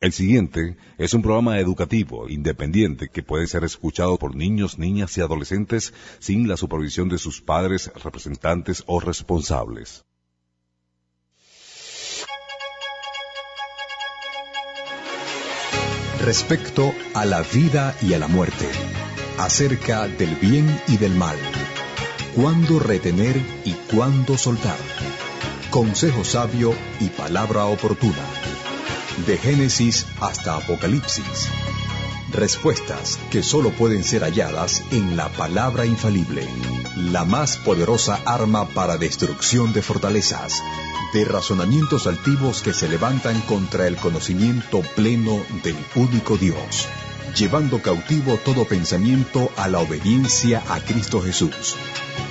El siguiente es un programa educativo, independiente, que puede ser escuchado por niños, niñas y adolescentes sin la supervisión de sus padres, representantes o responsables. Respecto a la vida y a la muerte, acerca del bien y del mal, cuándo retener y cuándo soltar, consejo sabio y palabra oportuna. De Génesis hasta Apocalipsis. Respuestas que solo pueden ser halladas en la palabra infalible, la más poderosa arma para destrucción de fortalezas, de razonamientos altivos que se levantan contra el conocimiento pleno del único Dios, llevando cautivo todo pensamiento a la obediencia a Cristo Jesús.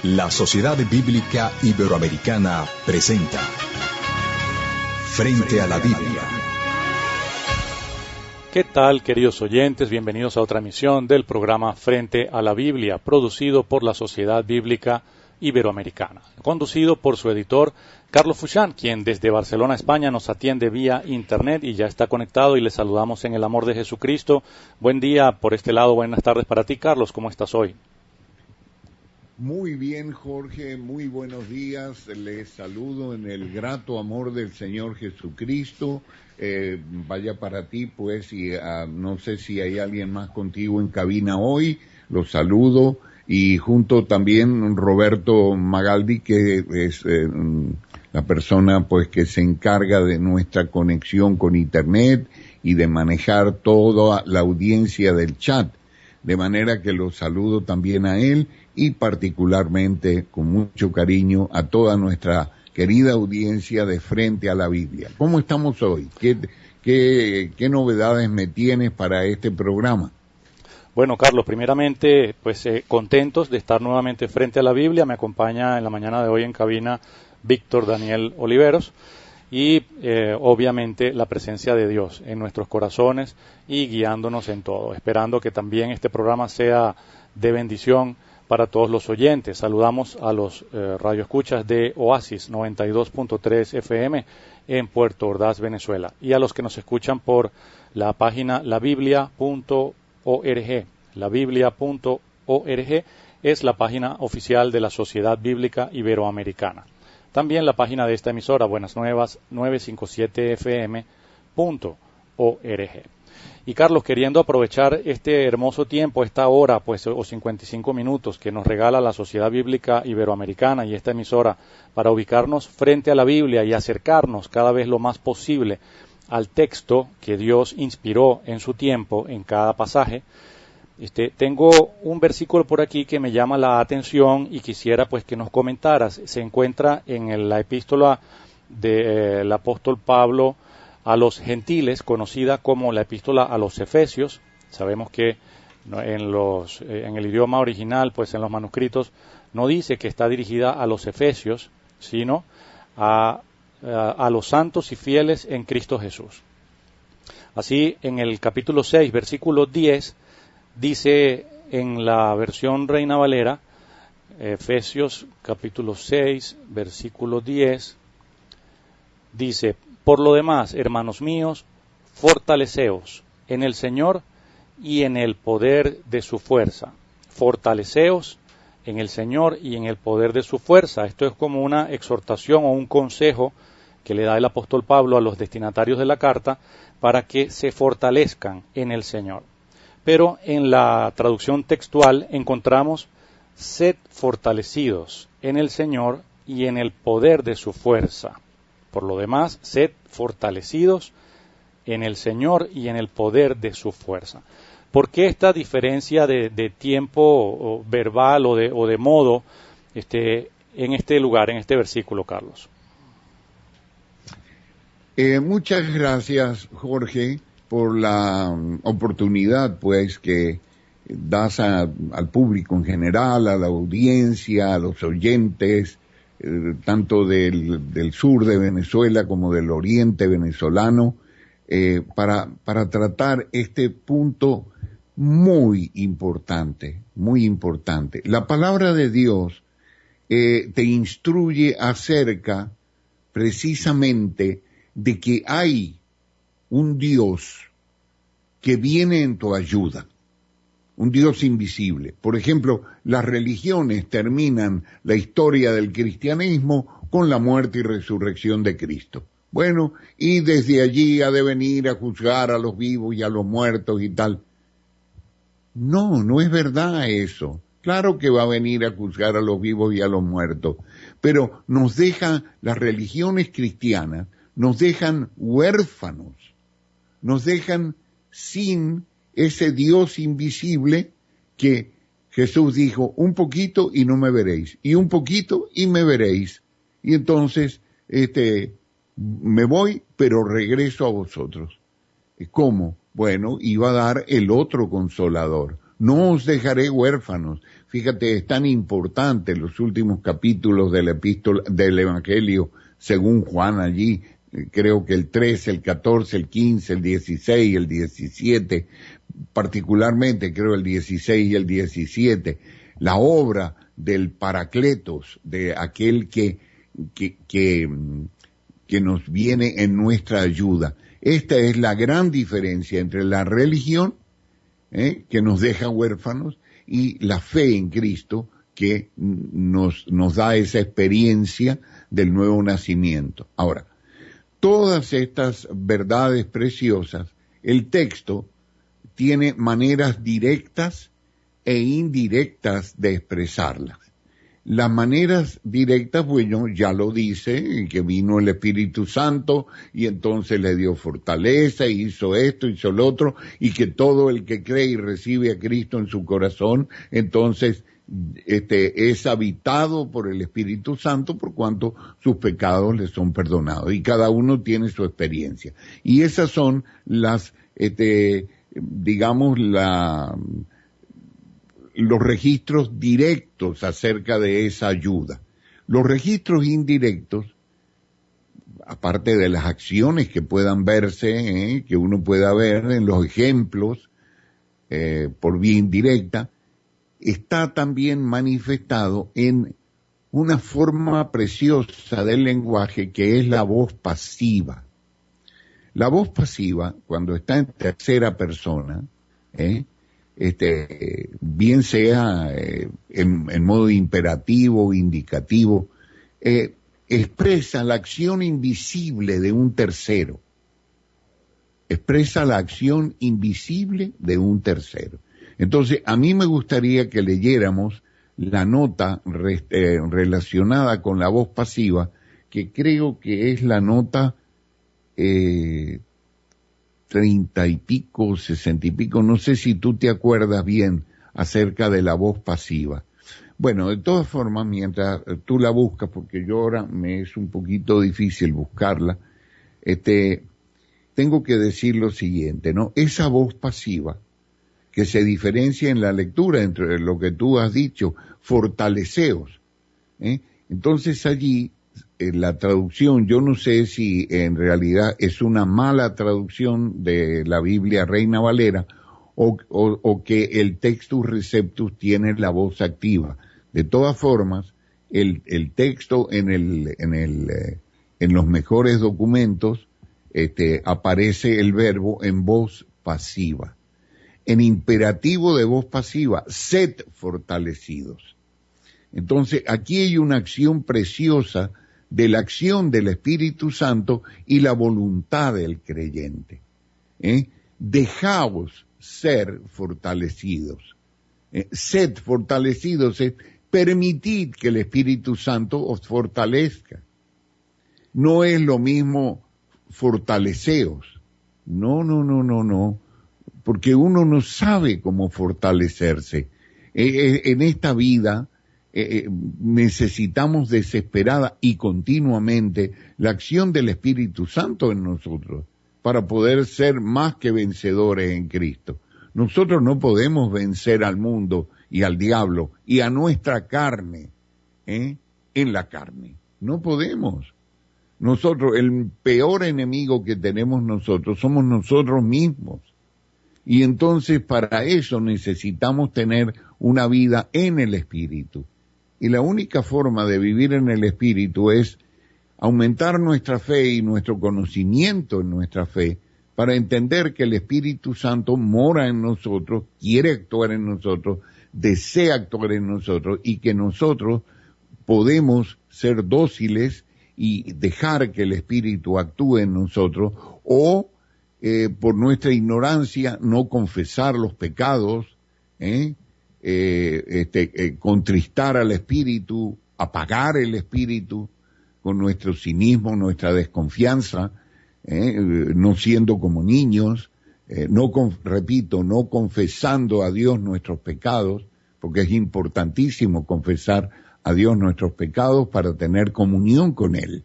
La Sociedad Bíblica Iberoamericana presenta Frente a la Biblia. ¿Qué tal, queridos oyentes? Bienvenidos a otra emisión del programa Frente a la Biblia, producido por la Sociedad Bíblica Iberoamericana, conducido por su editor Carlos Fuchán, quien desde Barcelona, España, nos atiende vía internet y ya está conectado, y le saludamos en el amor de Jesucristo. Buen día por este lado, buenas tardes para ti, Carlos. ¿Cómo estás hoy? Muy bien, Jorge, muy buenos días. Les saludo en el grato amor del Señor Jesucristo. Vaya para ti, pues, y no sé si hay alguien más contigo en cabina hoy. Los saludo, y junto también Roberto Magaldi, que es la persona, pues, que se encarga de nuestra conexión con Internet y de manejar toda la audiencia del chat. De manera que los saludo también a él y particularmente con mucho cariño a toda nuestra querida audiencia de Frente a la Biblia. ¿Cómo estamos hoy? ¿Qué novedades me tienes para este programa? Bueno, Carlos, primeramente, pues contentos de estar nuevamente frente a la Biblia. Me acompaña en la mañana de hoy en cabina Víctor Daniel Oliveros. Y obviamente la presencia de Dios en nuestros corazones y guiándonos en todo, esperando que también este programa sea de bendición para todos los oyentes. Saludamos a los radioescuchas de Oasis 92.3 FM en Puerto Ordaz, Venezuela, y a los que nos escuchan por la página labiblia.org. Labiblia.org es la página oficial de la Sociedad Bíblica Iberoamericana. También la página de esta emisora, Buenas Nuevas 957fm.org. Y Carlos, queriendo aprovechar este hermoso tiempo, esta hora, pues, o 55 minutos que nos regala la Sociedad Bíblica Iberoamericana y esta emisora para ubicarnos frente a la Biblia y acercarnos cada vez lo más posible al texto que Dios inspiró en su tiempo en cada pasaje, tengo un versículo por aquí que me llama la atención y quisiera, pues, que nos comentaras. Se encuentra en la epístola del apóstol Pablo a los gentiles, conocida como la epístola a los Efesios. Sabemos que en el idioma original, pues en los manuscritos, no dice que está dirigida a los efesios, sino a los santos y fieles en Cristo Jesús. Así, en el capítulo 6, versículo 10, dice en la versión Reina Valera, Efesios capítulo 6, versículo 10, dice: por lo demás, hermanos míos, fortaleceos en el Señor y en el poder de su fuerza. Fortaleceos en el Señor y en el poder de su fuerza. Esto es como una exhortación o un consejo que le da el apóstol Pablo a los destinatarios de la carta para que se fortalezcan en el Señor. Pero en la traducción textual encontramos: sed fortalecidos en el Señor y en el poder de su fuerza. Por lo demás, sed fortalecidos en el Señor y en el poder de su fuerza. ¿Por qué esta diferencia de tiempo verbal o de modo en este lugar, en este versículo, Carlos? Muchas gracias, Jorge, por la oportunidad, pues, que das al público en general, a la audiencia, a los oyentes, tanto del sur de Venezuela como del oriente venezolano, para tratar este punto muy importante, muy importante. La palabra de Dios te instruye acerca precisamente de que hay un Dios que viene en tu ayuda, un Dios invisible. Por ejemplo, las religiones terminan la historia del cristianismo con la muerte y resurrección de Cristo. Bueno, y desde allí ha de venir a juzgar a los vivos y a los muertos y tal. No, no es verdad eso. Claro que va a venir a juzgar a los vivos y a los muertos, pero nos deja, las religiones cristianas, nos dejan huérfanos, nos dejan sin ese Dios invisible que Jesús dijo, un poquito y no me veréis, y un poquito y me veréis. Y entonces, me voy, pero regreso a vosotros. ¿Cómo? Bueno, iba a dar el otro consolador. No os dejaré huérfanos. Fíjate, es tan importante los últimos capítulos de la epístola, del Evangelio, según Juan allí, creo que el 13, el 14, el 15, el 16, el 17, particularmente creo el 16 y el 17, la obra del Paracletos, de aquel que nos viene en nuestra ayuda. Esta es la gran diferencia entre la religión, que nos deja huérfanos, y la fe en Cristo, que nos da esa experiencia del nuevo nacimiento. Ahora, todas estas verdades preciosas, el texto tiene maneras directas e indirectas de expresarlas. Las maneras directas, bueno, ya lo dice, que vino el Espíritu Santo y entonces le dio fortaleza, y hizo esto, hizo lo otro, y que todo el que cree y recibe a Cristo en su corazón, entonces es habitado por el Espíritu Santo por cuanto sus pecados le son perdonados, y cada uno tiene su experiencia. Y esas son las, digamos, los registros directos acerca de esa ayuda. Los registros indirectos, aparte de las acciones que puedan verse, que uno pueda ver en los ejemplos, por vía indirecta, está también manifestado en una forma preciosa del lenguaje que es la voz pasiva. La voz pasiva, cuando está en tercera persona, bien sea en modo imperativo o indicativo, expresa la acción invisible de un tercero. Expresa la acción invisible de un tercero. Entonces, a mí me gustaría que leyéramos la nota relacionada con la voz pasiva, que creo que es la nota 30 y pico, 60 y pico, no sé si tú te acuerdas bien acerca de la voz pasiva. Bueno, de todas formas, mientras tú la buscas, porque yo ahora me es un poquito difícil buscarla, tengo que decir lo siguiente, ¿no? Esa voz pasiva, que se diferencia en la lectura entre lo que tú has dicho, fortaleceos, Entonces allí, la traducción, yo no sé si en realidad es una mala traducción de la Biblia Reina Valera o que el Textus Receptus tiene la voz activa. De todas formas, el texto en los mejores documentos aparece el verbo en voz pasiva. En imperativo de voz pasiva, sed fortalecidos. Entonces, aquí hay una acción preciosa de la acción del Espíritu Santo y la voluntad del creyente. Dejaos ser fortalecidos. Sed fortalecidos es permitid que el Espíritu Santo os fortalezca. No es lo mismo fortaleceos. No. Porque uno no sabe cómo fortalecerse. En esta vida necesitamos desesperada y continuamente la acción del Espíritu Santo en nosotros para poder ser más que vencedores en Cristo. Nosotros no podemos vencer al mundo y al diablo y a nuestra carne, en la carne. No podemos. Nosotros, el peor enemigo que tenemos nosotros somos nosotros mismos. Y entonces para eso necesitamos tener una vida en el Espíritu. Y la única forma de vivir en el Espíritu es aumentar nuestra fe y nuestro conocimiento en nuestra fe para entender que el Espíritu Santo mora en nosotros, quiere actuar en nosotros, desea actuar en nosotros y que nosotros podemos ser dóciles y dejar que el Espíritu actúe en nosotros o por nuestra ignorancia no confesar los pecados, contristar al Espíritu, apagar el Espíritu con nuestro cinismo, nuestra desconfianza, no siendo como niños, no confesando a Dios nuestros pecados, porque es importantísimo confesar a Dios nuestros pecados para tener comunión con Él,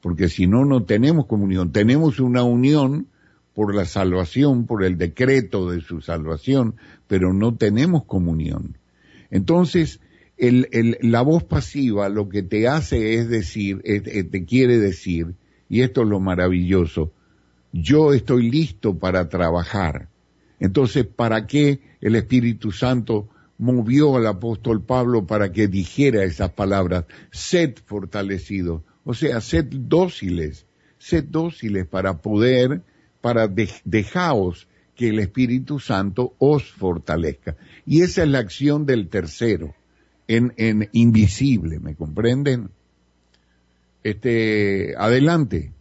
porque si no, no tenemos comunión. Tenemos una unión por la salvación, por el decreto de su salvación, pero no tenemos comunión. Entonces, la voz pasiva lo que te hace es decir, te quiere decir, y esto es lo maravilloso, yo estoy listo para trabajar. Entonces, ¿para qué el Espíritu Santo movió al apóstol Pablo para que dijera esas palabras? Sed fortalecidos, o sea, sed dóciles para poder, dejaos que el Espíritu Santo os fortalezca. Y esa es la acción del tercero, en invisible, ¿me comprenden? Adelante.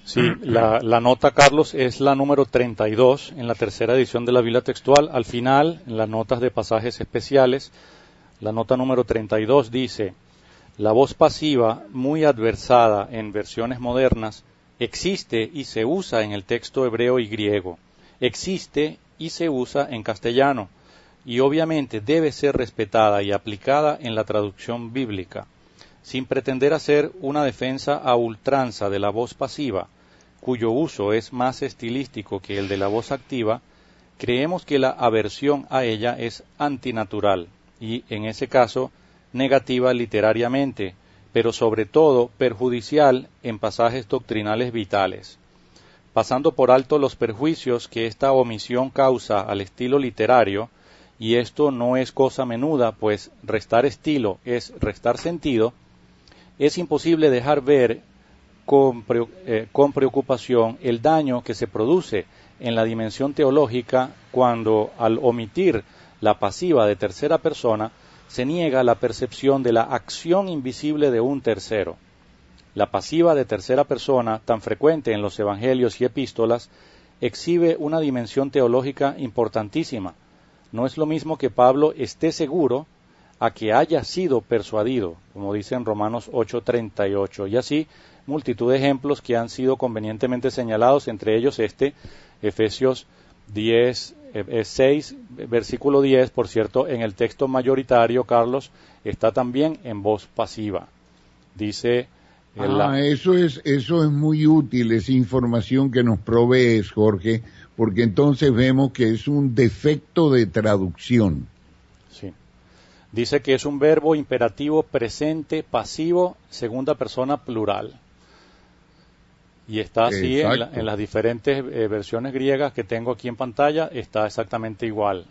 Sí, la nota, Carlos, es la número 32 en la tercera edición de la Biblia Textual. Al final, en las notas de pasajes especiales, la nota número 32 dice: la voz pasiva, muy adversada en versiones modernas, existe y se usa en el texto hebreo y griego, existe y se usa en castellano, y obviamente debe ser respetada y aplicada en la traducción bíblica. Sin pretender hacer una defensa a ultranza de la voz pasiva, cuyo uso es más estilístico que el de la voz activa, creemos que la aversión a ella es antinatural y, en ese caso, negativa literariamente, pero sobre todo perjudicial en pasajes doctrinales vitales. Pasando por alto los perjuicios que esta omisión causa al estilo literario, y esto no es cosa menuda, pues restar estilo es restar sentido, es imposible dejar ver con preocupación el daño que se produce en la dimensión teológica cuando, al omitir la pasiva de tercera persona, se niega la percepción de la acción invisible de un tercero. La pasiva de tercera persona, tan frecuente en los evangelios y epístolas, exhibe una dimensión teológica importantísima. No es lo mismo que Pablo esté seguro a que haya sido persuadido, como dice en Romanos 8:38, y así multitud de ejemplos que han sido convenientemente señalados, entre ellos Efesios 6, versículo 10, por cierto, en el texto mayoritario, Carlos, está también en voz pasiva. Dice... Eso es muy útil, esa información que nos provees, Jorge, porque entonces vemos que es un defecto de traducción. Sí. Dice que es un verbo imperativo presente, pasivo, segunda persona plural. Y está así en las diferentes versiones griegas que tengo aquí en pantalla, está exactamente igual.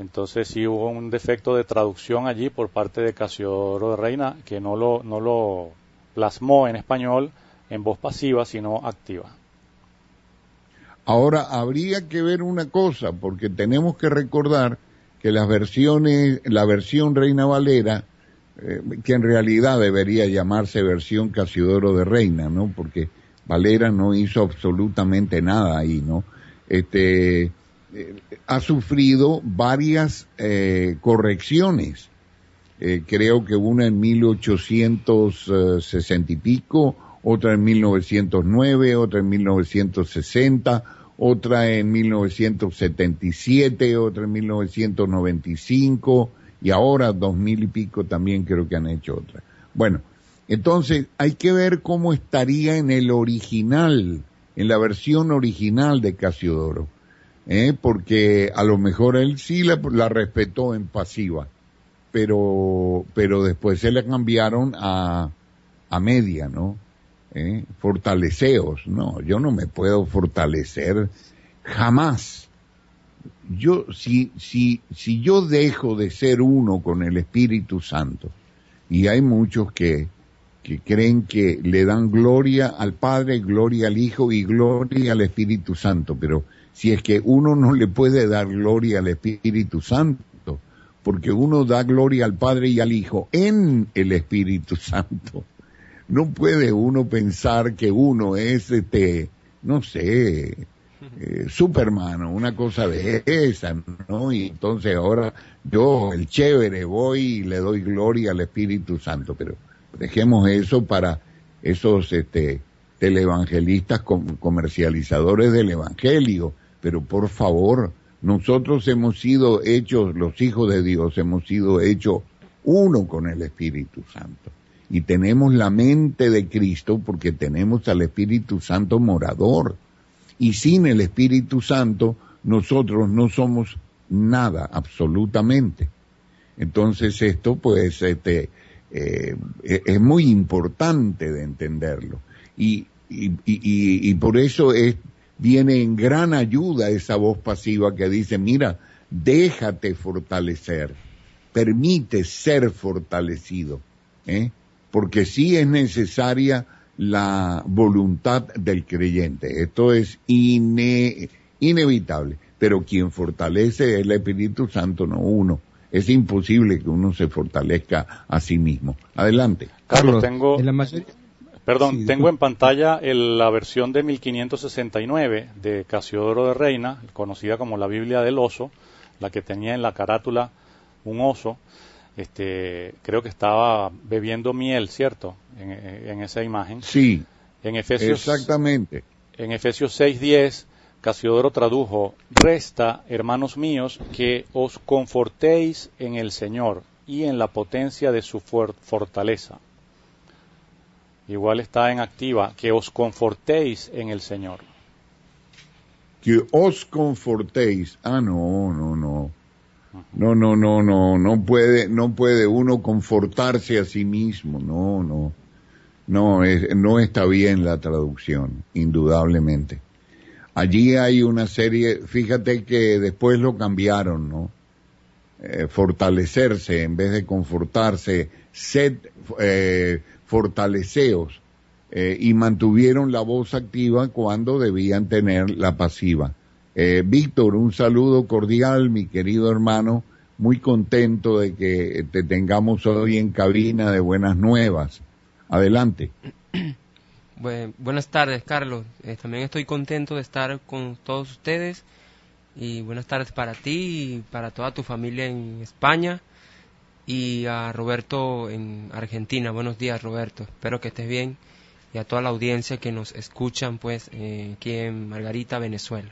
Entonces sí hubo un defecto de traducción allí por parte de Casiodoro de Reina, que no lo plasmó en español en voz pasiva, sino activa. Ahora, habría que ver una cosa, porque tenemos que recordar que la versión Reina Valera, que en realidad debería llamarse versión Casiodoro de Reina, ¿no? Porque Valera no hizo absolutamente nada ahí, ¿no? Ha sufrido varias correcciones. Creo que una en 1860 y pico, otra en 1909, otra en 1960, otra en 1977, otra en 1995, y ahora 2000 y pico también creo que han hecho otra. Bueno, entonces hay que ver cómo estaría en el original, en la versión original de Casiodoro, porque a lo mejor él sí la respetó en pasiva, pero después se la cambiaron a media, ¿no? Fortaleceos, no, yo no me puedo fortalecer jamás. Si yo dejo de ser uno con el Espíritu Santo, y hay muchos que que creen que le dan gloria al Padre, gloria al Hijo y gloria al Espíritu Santo, pero si es que uno no le puede dar gloria al Espíritu Santo, porque uno da gloria al Padre y al Hijo en el Espíritu Santo. No puede uno pensar que uno es, no sé, Superman o una cosa de esa, ¿no? Y entonces ahora yo, el chévere, voy y le doy gloria al Espíritu Santo, pero dejemos eso para esos televangelistas comercializadores del Evangelio, pero por favor, nosotros hemos sido hechos, los hijos de Dios, hemos sido hechos uno con el Espíritu Santo. Y tenemos la mente de Cristo porque tenemos al Espíritu Santo morador. Y sin el Espíritu Santo, nosotros no somos nada, absolutamente. Entonces esto, pues, es muy importante de entenderlo. Y por eso viene en gran ayuda esa voz pasiva que dice, mira, déjate fortalecer, permite ser fortalecido, porque sí es necesaria la voluntad del creyente. Esto es inevitable, pero quien fortalece es el Espíritu Santo, no uno. Es imposible que uno se fortalezca a sí mismo. Adelante. Carlos, tengo Sí, en pantalla la versión de 1569 de Casiodoro de Reina, conocida como la Biblia del Oso, la que tenía en la carátula un oso. Creo que estaba bebiendo miel, ¿cierto? En esa imagen. Sí, exactamente. En Efesios 6:10, Casiodoro tradujo: resta, hermanos míos, que os confortéis en el Señor y en la potencia de su fortaleza. Igual está en activa, que os confortéis en el Señor. Que os confortéis. No puede uno confortarse a sí mismo, no está bien la traducción, indudablemente. Allí hay una serie, fíjate que después lo cambiaron, ¿no? Fortalecerse en vez de confortarse, fortaleceos, y mantuvieron la voz activa cuando debían tener la pasiva. Víctor, un saludo cordial, mi querido hermano, muy contento de que te tengamos hoy en cabina de Buenas Nuevas. Adelante. Buenas tardes, Carlos. También estoy contento de estar con todos ustedes, y buenas tardes para ti y para toda tu familia en España, y a Roberto en Argentina. Buenos días, Roberto, espero que estés bien, y a toda la audiencia que nos escuchan, pues, aquí en Margarita, Venezuela.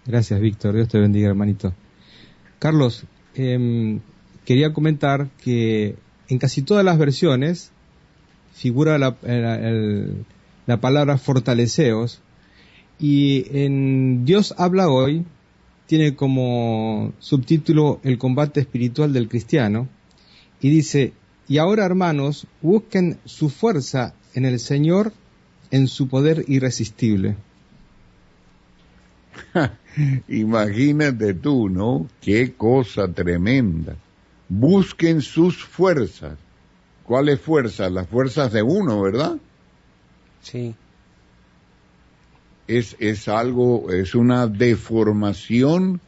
Gracias, Víctor. Dios te bendiga, hermanito. Carlos, quería comentar que en casi todas las versiones figura la palabra fortaleceos, y en Dios habla hoy tiene como subtítulo el combate espiritual del cristiano, y dice: y ahora, hermanos, busquen su fuerza en el Señor, en su poder irresistible. Imagínate tú, ¿no? Qué cosa tremenda. Busquen sus fuerzas. ¿Cuáles fuerzas? Las fuerzas de uno, ¿verdad? Sí. Es algo, es una deformación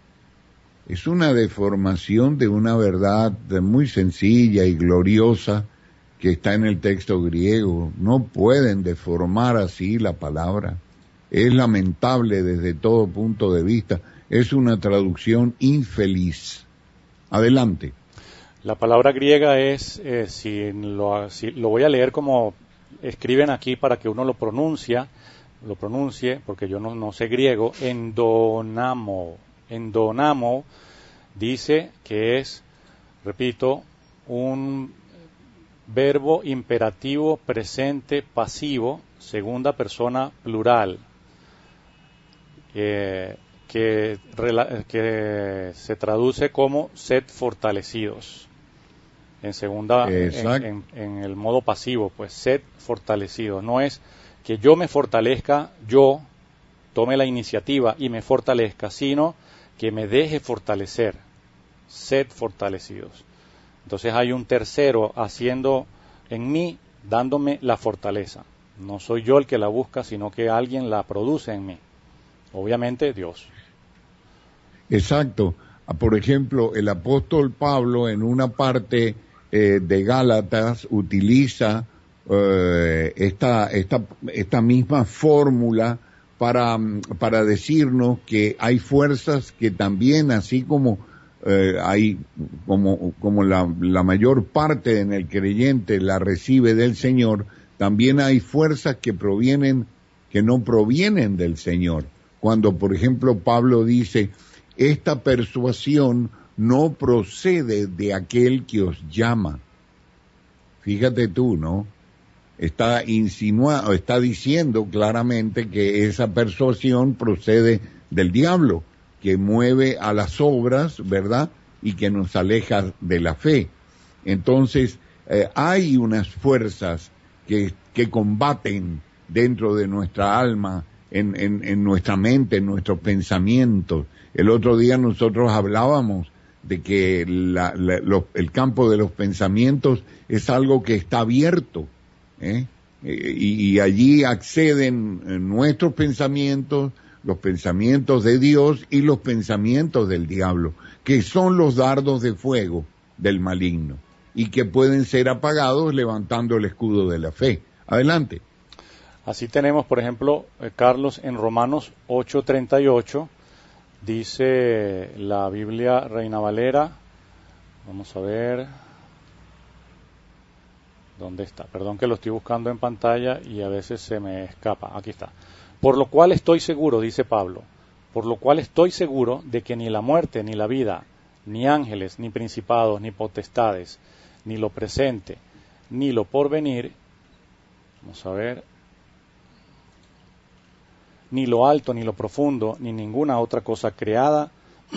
de una verdad muy sencilla y gloriosa que está en el texto griego. No pueden deformar así la palabra. Es lamentable desde todo punto de vista. Es una traducción infeliz. Adelante. La palabra griega es, si lo voy a leer como escriben aquí para que uno lo pronuncie, porque yo no sé griego, endonamo. Endonamo dice que es, repito, un verbo imperativo presente pasivo, segunda persona plural, que se traduce como sed fortalecidos. En segunda, en el modo pasivo, pues sed fortalecidos. No es que yo me fortalezca, yo tome la iniciativa y me fortalezca, sino que me deje fortalecer, sed fortalecidos. Entonces hay un tercero haciendo en mí, dándome la fortaleza. No soy yo el que la busca, sino que alguien la produce en mí. Obviamente Dios. Exacto. Por ejemplo, el apóstol Pablo en una parte de Gálatas utiliza esta misma fórmula para decirnos que hay fuerzas que también, así como hay como la mayor parte en el creyente la recibe del Señor, también hay fuerzas que no provienen del Señor. Cuando, por ejemplo, Pablo dice, esta persuasión no procede de aquel que os llama. Fíjate tú, ¿no? Está diciendo claramente que esa persuasión procede del diablo, que mueve a las obras, ¿verdad? Y que nos aleja de la fe. Entonces, hay unas fuerzas que combaten dentro de nuestra alma, en nuestra mente, en nuestros pensamientos. El otro día nosotros hablábamos de que el campo de los pensamientos es algo que está abierto, y allí acceden nuestros pensamientos, los pensamientos de Dios y los pensamientos del diablo, que son los dardos de fuego del maligno y que pueden ser apagados levantando el escudo de la fe. Adelante. Así tenemos, por ejemplo, Carlos, en Romanos 8:38, dice la Biblia Reina Valera, vamos a ver, ¿dónde está? Perdón que lo estoy buscando en pantalla y a veces se me escapa, aquí está. Por lo cual estoy seguro, dice Pablo, por lo cual estoy seguro de que ni la muerte, ni la vida, ni ángeles, ni principados, ni potestades, ni lo presente, ni lo porvenir, vamos a ver, ni lo alto, ni lo profundo, ni ninguna otra cosa creada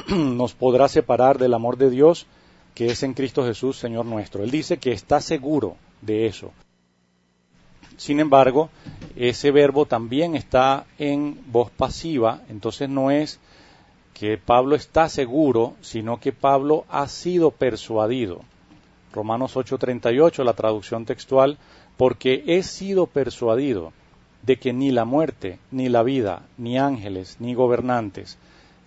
nos podrá separar del amor de Dios que es en Cristo Jesús, Señor nuestro. Él dice que está seguro de eso. Sin embargo, ese verbo también está en voz pasiva, entonces no es que Pablo está seguro, sino que Pablo ha sido persuadido. Romanos 8:38, la traducción textual, porque he sido persuadido de que ni la muerte, ni la vida, ni ángeles, ni gobernantes,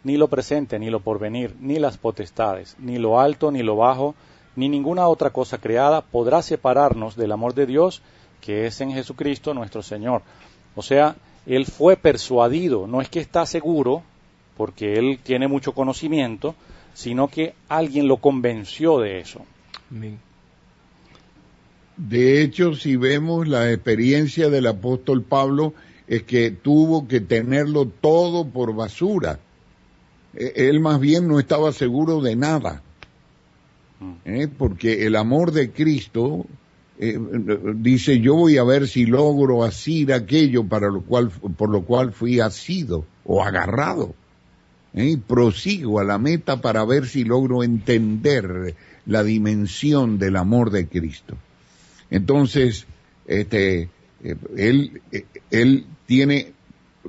ni lo presente, ni lo porvenir, ni las potestades, ni lo alto, ni lo bajo, ni ninguna otra cosa creada podrá separarnos del amor de Dios que es en Jesucristo nuestro Señor. O sea, él fue persuadido, no es que está seguro, porque él tiene mucho conocimiento, sino que alguien lo convenció de eso. Amén. De hecho, si vemos la experiencia del apóstol Pablo, es que tuvo que tenerlo todo por basura. Él más bien no estaba seguro de nada, porque el amor de Cristo dice, yo voy a ver si logro asir aquello por lo cual fui asido o agarrado. Prosigo a la meta para ver si logro entender la dimensión del amor de Cristo. Entonces, él tiene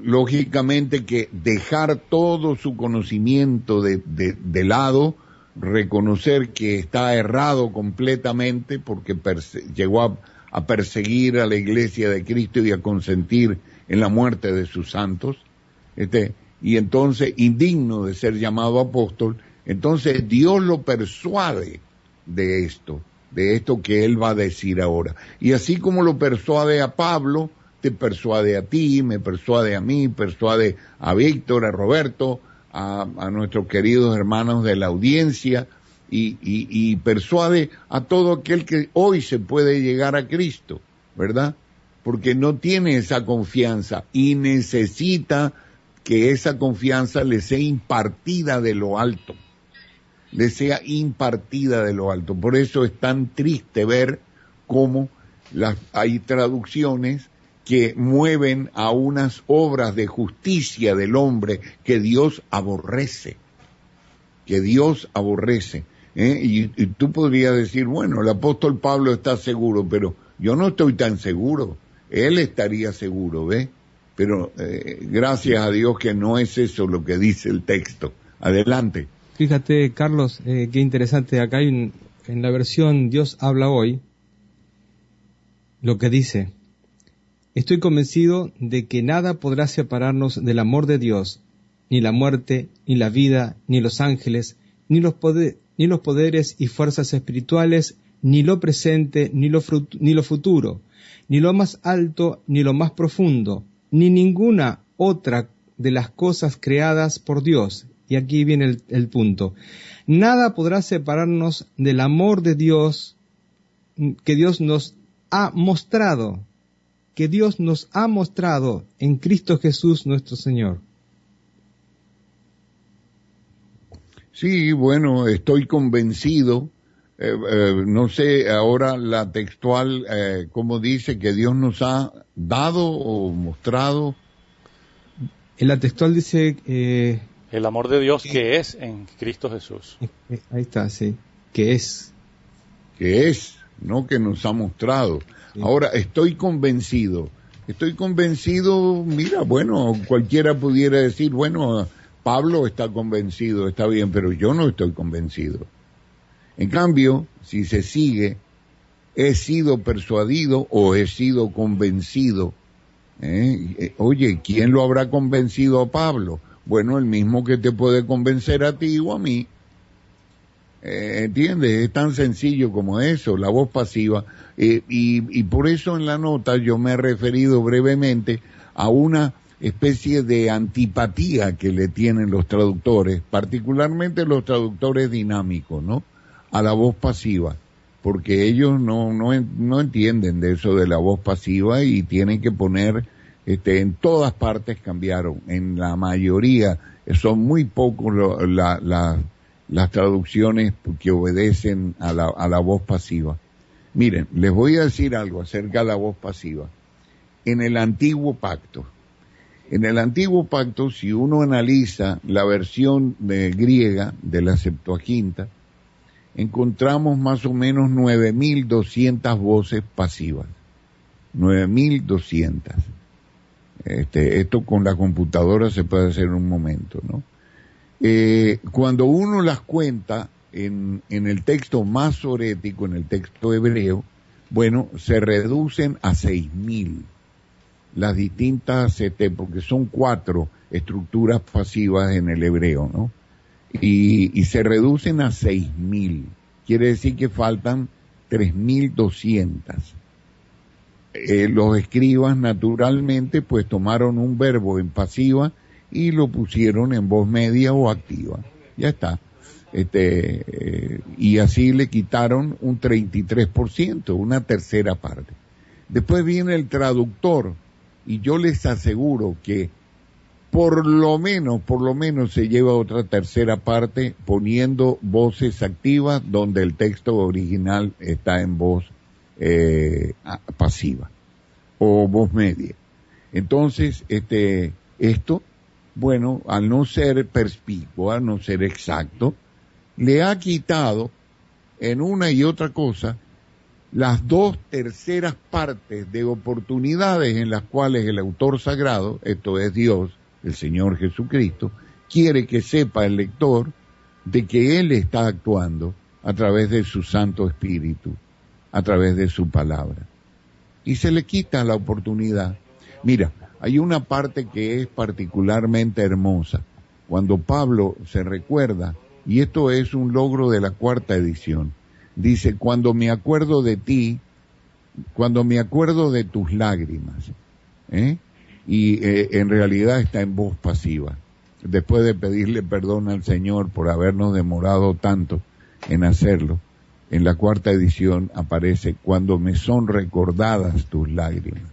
lógicamente que dejar todo su conocimiento de lado, reconocer que está errado completamente porque llegó a perseguir a la iglesia de Cristo y a consentir en la muerte de sus santos, y entonces indigno de ser llamado apóstol. Entonces Dios lo persuade de esto que él va a decir ahora. Y así como lo persuade a Pablo, te persuade a ti, me persuade a mí, persuade a Víctor, a Roberto, a nuestros queridos hermanos de la audiencia, y persuade a todo aquel que hoy se puede llegar a Cristo, ¿verdad? Porque no tiene esa confianza y necesita que esa confianza le sea impartida de lo alto. Por eso es tan triste ver cómo hay traducciones que mueven a unas obras de justicia del hombre que Dios aborrece. Y tú podrías decir, bueno, el apóstol Pablo está seguro, pero yo no estoy tan seguro. Él estaría seguro, ¿ves? Pero gracias a Dios que no es eso lo que dice el texto. Adelante. Fíjate, Carlos, qué interesante. Acá hay en la versión Dios habla hoy, lo que dice: estoy convencido de que nada podrá separarnos del amor de Dios, ni la muerte, ni la vida, ni los ángeles, ni los poderes y fuerzas espirituales, ni lo presente, ni lo futuro, ni lo más alto, ni lo más profundo, ni ninguna otra de las cosas creadas por Dios. Y aquí viene el punto. Nada podrá separarnos del amor de Dios que Dios nos ha mostrado, en Cristo Jesús nuestro Señor. Sí, bueno, estoy convencido. No sé ahora la textual, cómo dice que Dios nos ha dado o mostrado. En la textual dice... el amor de Dios que es en Cristo Jesús. Ahí está, sí. Que es. Que es, no que nos ha mostrado. Sí. Ahora, estoy convencido, mira, bueno, cualquiera pudiera decir, bueno, Pablo está convencido, está bien, pero yo no estoy convencido. En cambio, si se sigue, he sido persuadido o he sido convencido. Oye, ¿quién lo habrá convencido a Pablo? Bueno, el mismo que te puede convencer a ti o a mí. ¿Entiendes? Es tan sencillo como eso, la voz pasiva. Y por eso en la nota yo me he referido brevemente a una especie de antipatía que le tienen los traductores, particularmente los traductores dinámicos, ¿no? A la voz pasiva, porque ellos no entienden de eso de la voz pasiva y tienen que poner, en todas partes cambiaron, en la mayoría, son muy pocos las traducciones que obedecen a la voz pasiva. Miren, les voy a decir algo acerca de la voz pasiva. En el Antiguo Pacto, si uno analiza la versión griega de la Septuaginta, encontramos más o menos 9.200 voces pasivas. 9.200. Esto con la computadora se puede hacer en un momento, ¿no? Cuando uno las cuenta en el texto masorético, en el texto hebreo, bueno, se reducen a 6.000 las distintas, porque son 4 estructuras pasivas en el hebreo, ¿no? Y se reducen a 6.000. Quiere decir que faltan 3.200. Los escribas naturalmente pues tomaron un verbo en pasiva y lo pusieron en voz media o activa. Ya está. Y así le quitaron un 33%, una tercera parte. Después viene el traductor y yo les aseguro que por lo menos se lleva otra tercera parte poniendo voces activas donde el texto original está en voz pasiva o voz media. Entonces, esto, bueno, al no ser perspicuo, al no ser exacto, le ha quitado en una y otra cosa las 2/3 partes de oportunidades en las cuales el autor sagrado, esto es Dios, el Señor Jesucristo, quiere que sepa el lector de que Él está actuando a través de su Santo Espíritu, a través de su palabra. Y se le quita la oportunidad. Mira, hay una parte que es particularmente hermosa. Cuando Pablo se recuerda, y esto es un logro de la 4ª edición, dice, cuando me acuerdo de ti, cuando me acuerdo de tus lágrimas, y en realidad está en voz pasiva. Después de pedirle perdón al Señor por habernos demorado tanto en hacerlo, en la 4ª edición aparece, cuando me son recordadas tus lágrimas.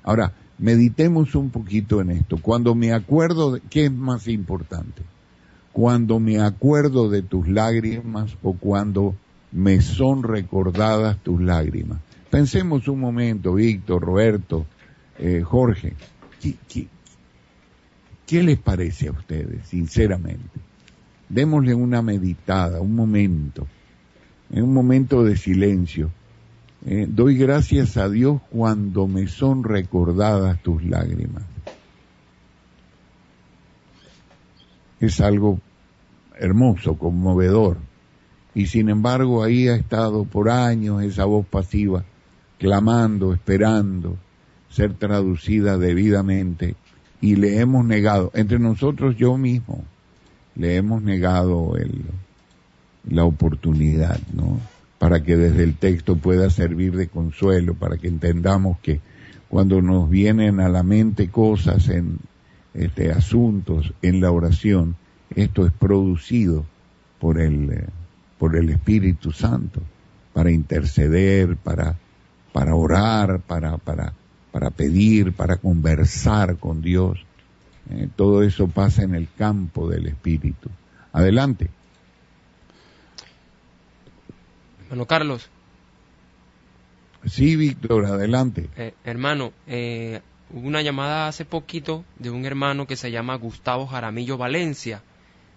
Ahora, meditemos un poquito en esto. Cuando me acuerdo, ¿qué es más importante? Cuando me acuerdo de tus lágrimas o cuando me son recordadas tus lágrimas. Pensemos un momento, Víctor, Roberto, Jorge, ¿qué les parece a ustedes, sinceramente? Démosle una meditada, un momento, en un momento de silencio. Doy gracias a Dios cuando me son recordadas tus lágrimas. Es algo hermoso, conmovedor. Y sin embargo ahí ha estado por años esa voz pasiva clamando, esperando ser traducida debidamente, y le hemos negado, entre nosotros yo mismo, le hemos negado la oportunidad, ¿no? Para que desde el texto pueda servir de consuelo, para que entendamos que cuando nos vienen a la mente cosas en asuntos en la oración, esto es producido por el Espíritu Santo, para interceder, para orar, para pedir, para conversar con Dios. Todo eso pasa en el campo del Espíritu. Adelante. Hermano Carlos. Sí, Víctor, adelante. Hermano, hubo una llamada hace poquito de un hermano que se llama Gustavo Jaramillo Valencia,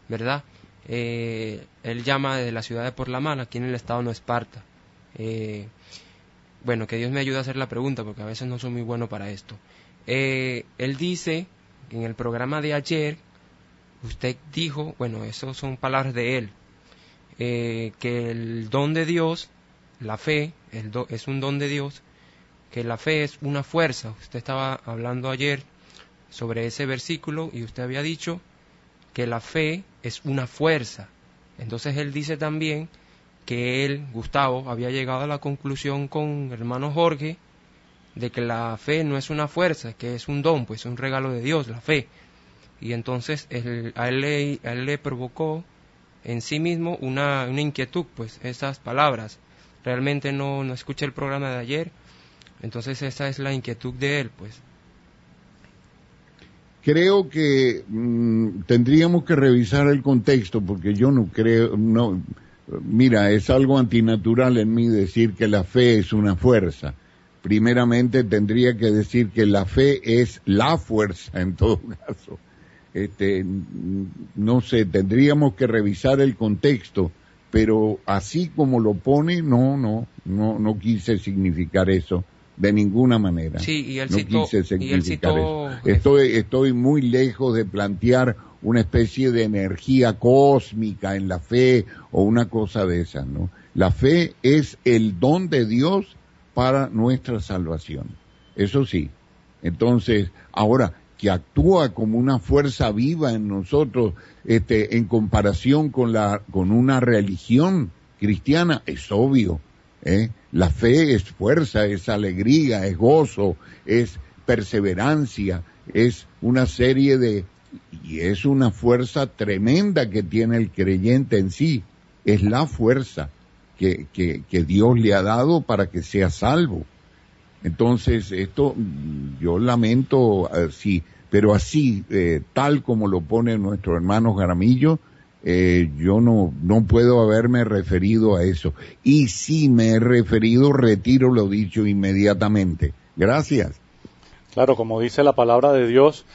¿verdad? Él llama desde la ciudad de Porlamar, aquí en el estado de Nueva Esparta. Bueno, que Dios me ayude a hacer la pregunta, porque a veces no soy muy bueno para esto. Él dice, en el programa de ayer, usted dijo, bueno, eso son palabras de él, que el don de Dios, la fe, es un don de Dios, que la fe es una fuerza. Usted estaba hablando ayer sobre ese versículo y usted había dicho que la fe es una fuerza. Entonces él dice también que él, Gustavo, había llegado a la conclusión con el hermano Jorge de que la fe no es una fuerza, que es un don, pues es un regalo de Dios, la fe. Y entonces a él le provocó en sí mismo una inquietud, pues esas palabras. Realmente no escuché el programa de ayer, entonces esa es la inquietud de él, pues. Creo que tendríamos que revisar el contexto, porque yo no creo, mira, es algo antinatural en mí decir que la fe es una fuerza. Primeramente tendría que decir que la fe es la fuerza en todo caso. No sé, tendríamos que revisar el contexto, pero así como lo pone, no quise significar eso de ninguna manera. Sí, y él no citó, quise significar eso. Estoy muy lejos de plantear una especie de energía cósmica en la fe o una cosa de esas, ¿no? La fe es el don de Dios para nuestra salvación. Eso sí. Entonces, ahora, que actúa como una fuerza viva en nosotros, en comparación con una religión cristiana, es obvio, La fe es fuerza, es alegría, es gozo, es perseverancia, es una serie y es una fuerza tremenda que tiene el creyente en sí. Es la fuerza que Dios le ha dado para que sea salvo. Entonces, esto yo lamento, sí, pero así, tal como lo pone nuestro hermano Jaramillo, yo no puedo haberme referido a eso. Y si me he referido, retiro lo dicho inmediatamente. Gracias. Claro, como dice la palabra de Dios,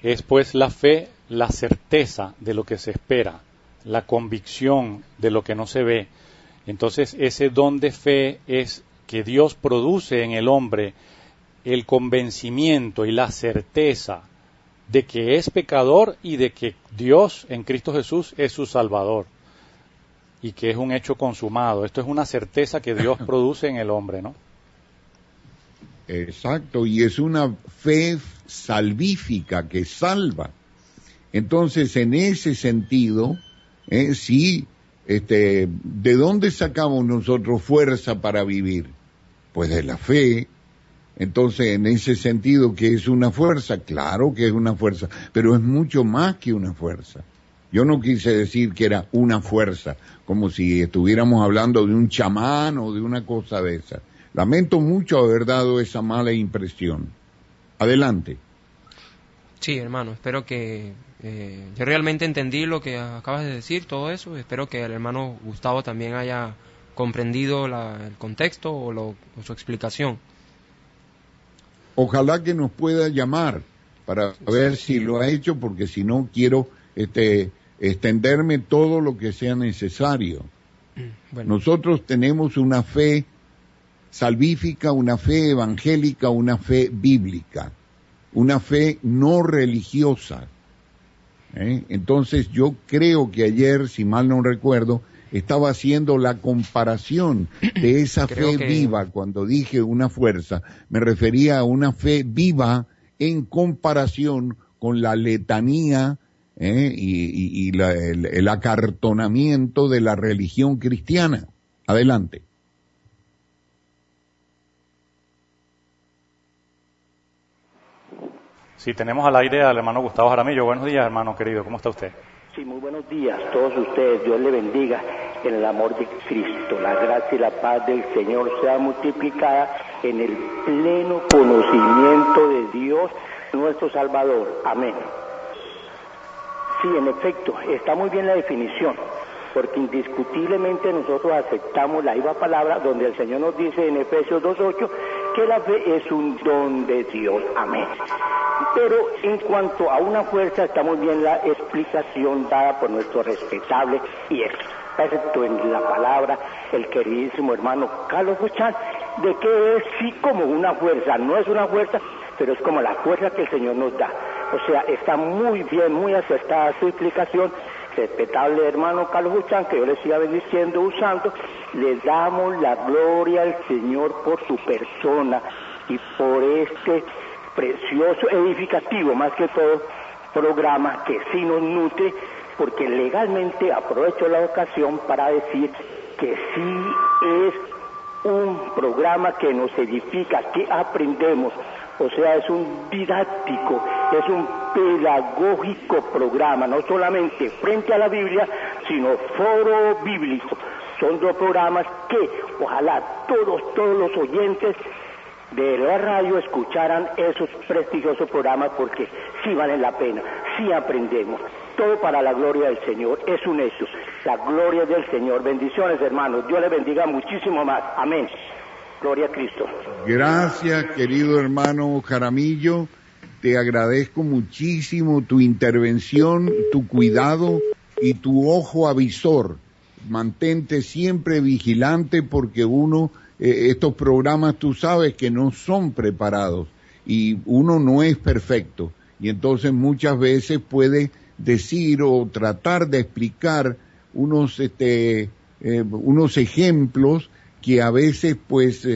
es pues la fe, la certeza de lo que se espera, la convicción de lo que no se ve. Entonces, ese don de fe es que Dios produce en el hombre el convencimiento y la certeza de que es pecador y de que Dios en Cristo Jesús es su Salvador y que es un hecho consumado. Esto es una certeza que Dios produce en el hombre, ¿no? Exacto, y es una fe salvífica que salva. Entonces, en ese sentido, sí, ¿de dónde sacamos nosotros fuerza para vivir? Pues de la fe. Entonces, en ese sentido, ¿qué es una fuerza? Claro que es una fuerza, pero es mucho más que una fuerza. Yo no quise decir que era una fuerza, como si estuviéramos hablando de un chamán o de una cosa de esa. Lamento mucho haber dado esa mala impresión. Adelante. Sí, hermano, espero que yo realmente entendí lo que acabas de decir, todo eso. Espero que el hermano Gustavo también haya comprendido el contexto o su explicación. Ojalá que nos pueda llamar para ver si lo ha hecho, porque si no quiero extenderme todo lo que sea necesario. Bueno. Nosotros tenemos una fe salvífica, una fe evangélica, una fe bíblica, una fe no religiosa. Entonces yo creo que ayer, si mal no recuerdo, estaba haciendo la comparación de esa fe viva. Cuando dije una fuerza, me refería a una fe viva en comparación con la letanía y el acartonamiento de la religión cristiana. Adelante. Sí, tenemos al aire al hermano Gustavo Jaramillo. Buenos días, hermano querido, ¿cómo está usted? Sí, muy buenos días a todos ustedes. Dios le bendiga en el amor de Cristo. La gracia y la paz del Señor sea multiplicada en el pleno conocimiento de Dios, nuestro Salvador. Amén. Sí, en efecto, está muy bien la definición, porque indiscutiblemente nosotros aceptamos la misma palabra donde el Señor nos dice en Efesios 2:8 que la fe es un don de Dios. Amén. Pero en cuanto a una fuerza, está muy bien la explicación dada por nuestro respetable y experto en la palabra, el queridísimo hermano Carlos Buchan, de que es sí como una fuerza, no es una fuerza, pero es como la fuerza que el Señor nos da. O sea, está muy bien, muy acertada su explicación. Respetable hermano Carlos Buchan, que yo le siga bendiciendo, usando, le damos la gloria al Señor por su persona y por este precioso, edificativo, más que todo, programa que sí nos nutre, porque legalmente aprovecho la ocasión para decir que sí es un programa que nos edifica, que aprendemos, o sea, es un didáctico, es un pedagógico programa, no solamente frente a la Biblia, sino foro bíblico. Son dos programas que ojalá todos los oyentes de la radio escucharan esos prestigiosos programas, porque sí valen la pena, sí aprendemos. Todo para la gloria del Señor, es un hecho. La gloria del Señor. Bendiciones, hermanos. Dios les bendiga muchísimo más. Amén. Gloria a Cristo. Gracias, querido hermano Jaramillo. Te agradezco muchísimo tu intervención, tu cuidado y tu ojo avisor. Mantente siempre vigilante, porque estos programas tú sabes que no son preparados y uno no es perfecto. Y entonces muchas veces puede decir o tratar de explicar unos ejemplos que a veces pues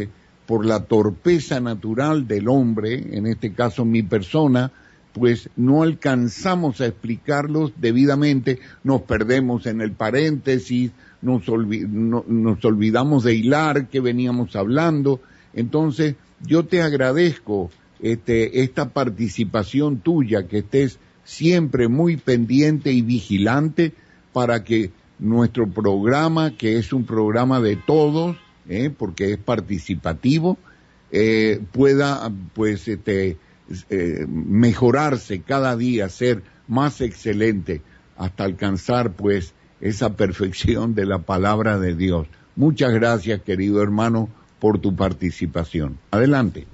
por la torpeza natural del hombre, en este caso mi persona, pues no alcanzamos a explicarlos debidamente, nos perdemos en el paréntesis, nos olvidamos de hilar que veníamos hablando. Entonces yo te agradezco esta participación tuya, que estés siempre muy pendiente y vigilante para que nuestro programa, que es un programa de todos, porque es participativo, pueda pues mejorarse cada día, ser más excelente, hasta alcanzar pues esa perfección de la palabra de Dios. Muchas gracias, querido hermano, por tu participación. Adelante.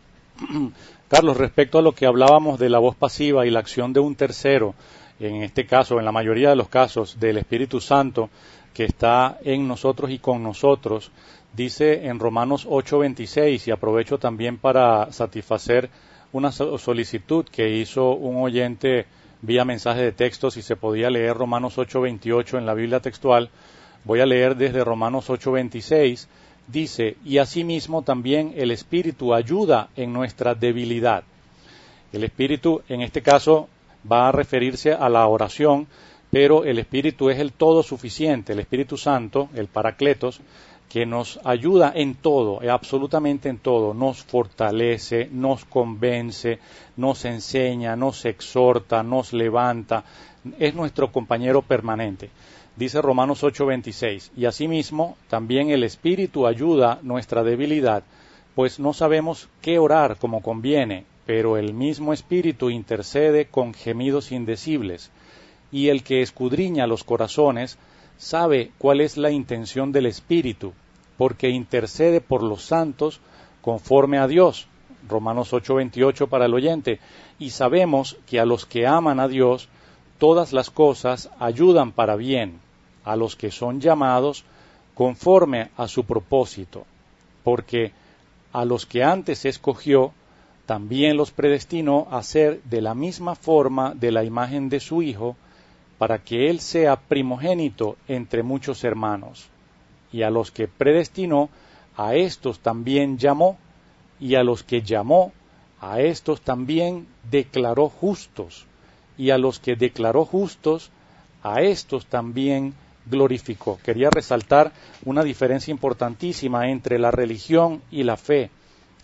Carlos, respecto a lo que hablábamos de la voz pasiva y la acción de un tercero, en este caso, en la mayoría de los casos, del Espíritu Santo que está en nosotros y con nosotros, dice en Romanos 8:26, y aprovecho también para satisfacer una solicitud que hizo un oyente vía mensaje de texto, si se podía leer Romanos 8:28 en la Biblia textual. Voy a leer desde Romanos 8:26, dice, y asimismo también el Espíritu ayuda en nuestra debilidad. El Espíritu, en este caso, va a referirse a la oración, pero el Espíritu es el todo suficiente, el Espíritu Santo, el Paracletos, que nos ayuda en todo, absolutamente en todo, nos fortalece, nos convence, nos enseña, nos exhorta, nos levanta, es nuestro compañero permanente. Dice Romanos 8:26, y asimismo también el Espíritu ayuda nuestra debilidad, pues no sabemos qué orar como conviene, pero el mismo Espíritu intercede con gemidos indecibles, y el que escudriña los corazones sabe cuál es la intención del Espíritu, porque intercede por los santos conforme a Dios. Romanos 8:28 para el oyente. Y sabemos que a los que aman a Dios, todas las cosas ayudan para bien, a los que son llamados conforme a su propósito. Porque a los que antes escogió, también los predestinó a ser de la misma forma de la imagen de su Hijo, para que Él sea primogénito entre muchos hermanos. y a los que predestinó, a estos también llamó, y a los que llamó, a estos también declaró justos, y a los que declaró justos, a estos también glorificó. Quería resaltar una diferencia importantísima entre la religión y la fe.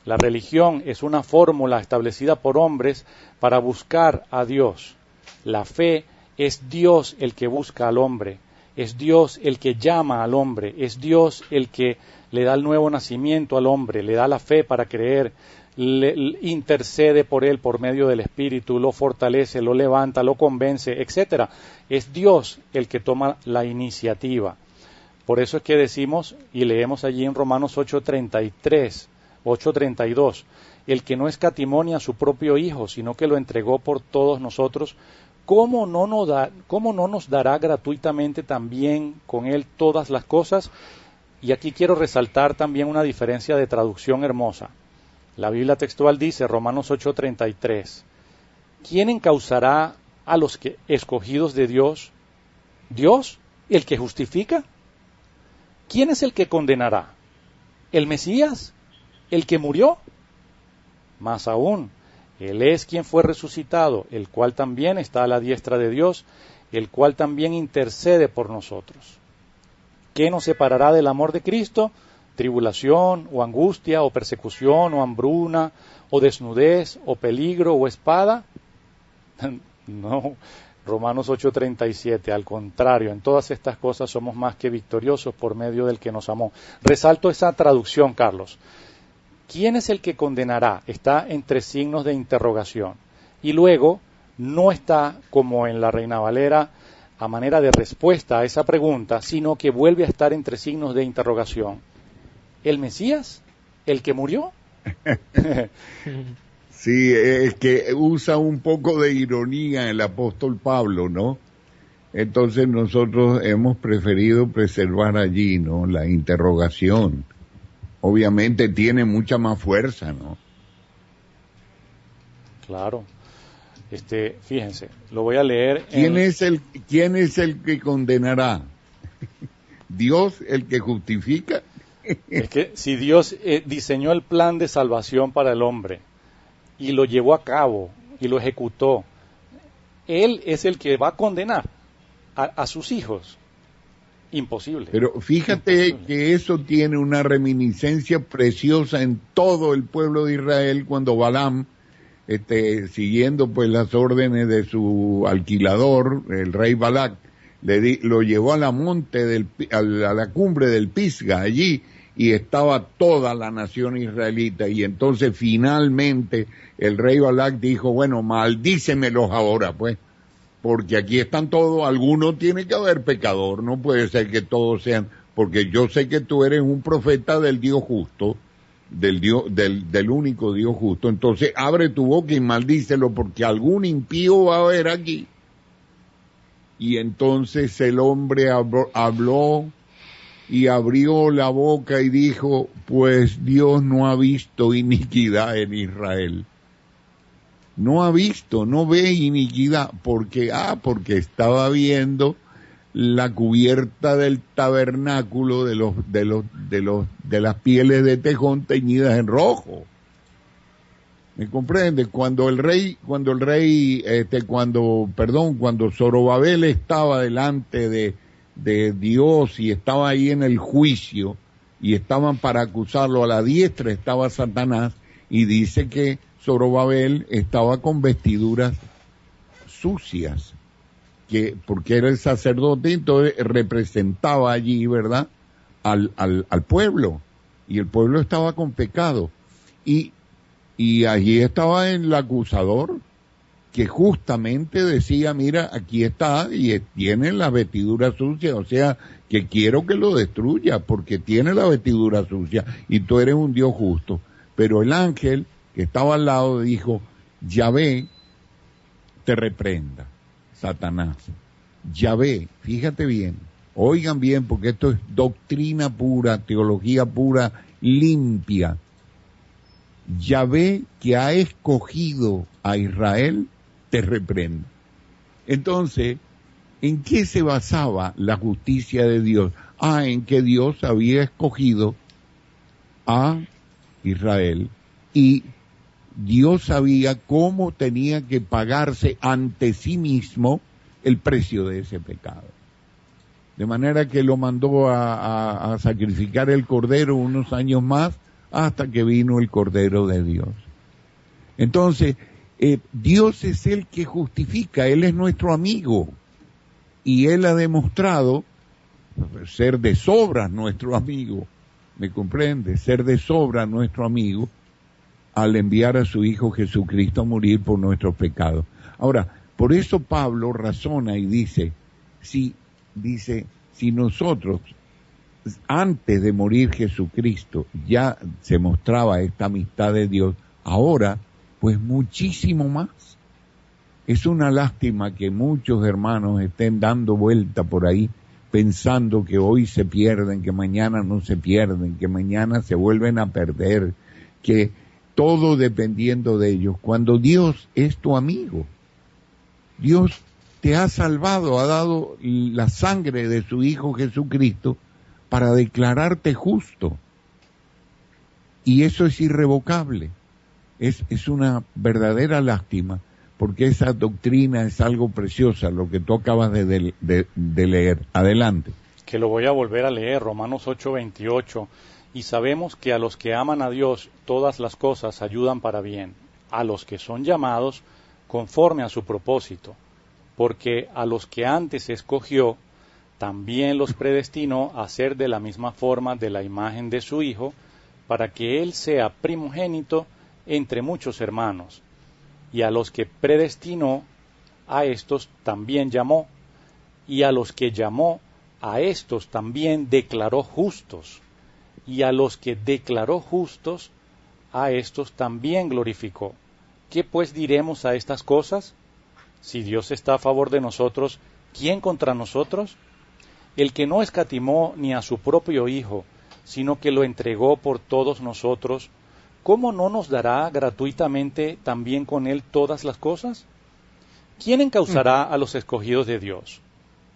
La religión es una fórmula establecida por hombres para buscar a Dios. La fe es Dios el que busca al hombre, es Dios el que llama al hombre, es Dios el que le da el nuevo nacimiento al hombre, le da la fe para creer, le intercede por él por medio del Espíritu, lo fortalece, lo levanta, lo convence, etcétera. Es Dios el que toma la iniciativa. Por eso es que decimos y leemos allí en Romanos 8:33, 8:32, el que no escatimó ni a su propio Hijo, sino que lo entregó por todos nosotros, ¿cómo no nos dará gratuitamente también con él todas las cosas? Y aquí quiero resaltar también una diferencia de traducción hermosa. La Biblia textual dice, Romanos 8:33, ¿quién encauzará a los escogidos de Dios? ¿Dios, el que justifica? ¿Quién es el que condenará? ¿El Mesías, el que murió? Más aún, Él es quien fue resucitado, el cual también está a la diestra de Dios, el cual también intercede por nosotros. ¿Qué nos separará del amor de Cristo? Tribulación, o angustia, o persecución, o hambruna, o desnudez, o peligro, o espada. No, Romanos 8:37, al contrario, en todas estas cosas somos más que victoriosos por medio del que nos amó. Resalto esa traducción, Carlos. ¿Quién es el que condenará? Está entre signos de interrogación. Y luego, no está como en la Reina Valera a manera de respuesta a esa pregunta, sino que vuelve a estar entre signos de interrogación. ¿El Mesías? ¿El que murió? Sí, es que usa un poco de ironía el apóstol Pablo, ¿no? Entonces nosotros hemos preferido preservar allí, ¿no?, la interrogación. Obviamente tiene mucha más fuerza, ¿no? Claro. Fíjense, lo voy a leer. ¿Quién es el que condenará? ¿Dios el que justifica? Es que si Dios diseñó el plan de salvación para el hombre y lo llevó a cabo y lo ejecutó, Él es el que va a condenar a sus hijos. Imposible. Pero fíjate que eso tiene una reminiscencia preciosa en todo el pueblo de Israel cuando Balaam, siguiendo pues las órdenes de su alquilador, el rey Balac, lo llevó a la a la cumbre del Pisga allí, y estaba toda la nación israelita, y entonces finalmente el rey Balac dijo, bueno, maldícemelos ahora pues, porque aquí están todos, algunos tiene que haber pecador, no puede ser que todos sean, porque yo sé que tú eres un profeta del Dios justo, del único Dios justo, entonces abre tu boca y maldícelo, porque algún impío va a haber aquí. Y entonces el hombre habló y abrió la boca y dijo, pues Dios no ha visto iniquidad en Israel. No ha visto, no ve iniquidad, porque estaba viendo la cubierta del tabernáculo de las pieles de tejón teñidas en rojo. ¿Me comprende? Cuando Zorobabel estaba delante de Dios y estaba ahí en el juicio y estaban para acusarlo, a la diestra estaba Satanás, y dice que Zorobabel estaba con vestiduras sucias, porque era el sacerdote, entonces representaba allí, ¿verdad?, al pueblo, y el pueblo estaba con pecado, y allí estaba el acusador, que justamente decía, mira, aquí está, y tiene la vestidura sucia, o sea, que quiero que lo destruya, porque tiene la vestidura sucia, y tú eres un Dios justo. Pero el ángel que estaba al lado dijo, Yahvé te reprenda, Satanás. Yahvé, fíjate bien, oigan bien, porque esto es doctrina pura, teología pura, limpia. Yahvé, que ha escogido a Israel, te reprenda. Entonces, ¿En qué se basaba la justicia de Dios? En que Dios había escogido a Israel y Dios sabía cómo tenía que pagarse ante sí mismo el precio de ese pecado. De manera que lo mandó a sacrificar el cordero unos años más hasta que vino el Cordero de Dios. Entonces, Dios es el que justifica, Él es nuestro amigo y Él ha demostrado ser de sobra nuestro amigo, ¿me comprende? Ser de sobra nuestro amigo al enviar a su Hijo Jesucristo a morir por nuestros pecados. Ahora, por eso Pablo razona y dice, si nosotros, antes de morir Jesucristo, ya se mostraba esta amistad de Dios, ahora, pues muchísimo más. Es una lástima que muchos hermanos estén dando vuelta por ahí, pensando que hoy se pierden, que mañana no se pierden, que mañana se vuelven a perder, que todo dependiendo de ellos, cuando Dios es tu amigo. Dios te ha salvado, ha dado la sangre de su Hijo Jesucristo para declararte justo. Y eso es irrevocable. Es una verdadera lástima, porque esa doctrina es algo preciosa, lo que tú acabas de leer. Adelante. Que lo voy a volver a leer, Romanos 8:28. Y sabemos que a los que aman a Dios todas las cosas ayudan para bien, a los que son llamados conforme a su propósito, porque a los que antes escogió, también los predestinó a ser de la misma forma de la imagen de su Hijo, para que Él sea primogénito entre muchos hermanos. Y a los que predestinó, a estos también llamó, y a los que llamó, a estos también declaró justos, y a los que declaró justos, a estos también glorificó. ¿Qué pues diremos a estas cosas? Si Dios está a favor de nosotros, ¿quién contra nosotros? El que no escatimó ni a su propio Hijo, sino que lo entregó por todos nosotros, ¿cómo no nos dará gratuitamente también con Él todas las cosas? ¿Quién encauzará a los escogidos de Dios?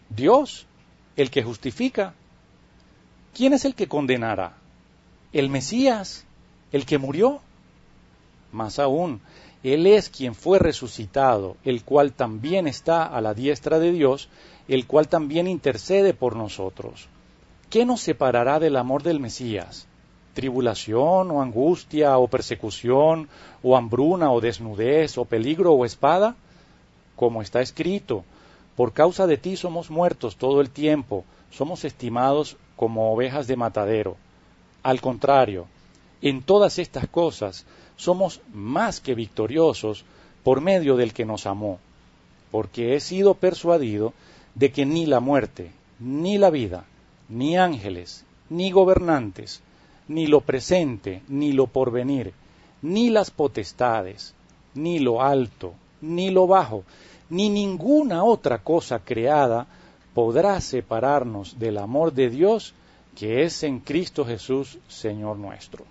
Dios, el que justifica. ¿Quién es el que condenará? El Mesías, el que murió. Más aún, Él es quien fue resucitado, el cual también está a la diestra de Dios, el cual también intercede por nosotros. ¿Qué nos separará del amor del Mesías? ¿Tribulación o angustia o persecución o hambruna o desnudez o peligro o espada? Como está escrito, por causa de ti somos muertos todo el tiempo, somos estimados como ovejas de matadero. Al contrario, en todas estas cosas somos más que victoriosos por medio del que nos amó, porque he sido persuadido de que ni la muerte, ni la vida, ni ángeles, ni gobernantes, ni lo presente, ni lo porvenir, ni las potestades, ni lo alto, ni lo bajo, ni ninguna otra cosa creada podrá separarnos del amor de Dios que es en Cristo Jesús, Señor nuestro.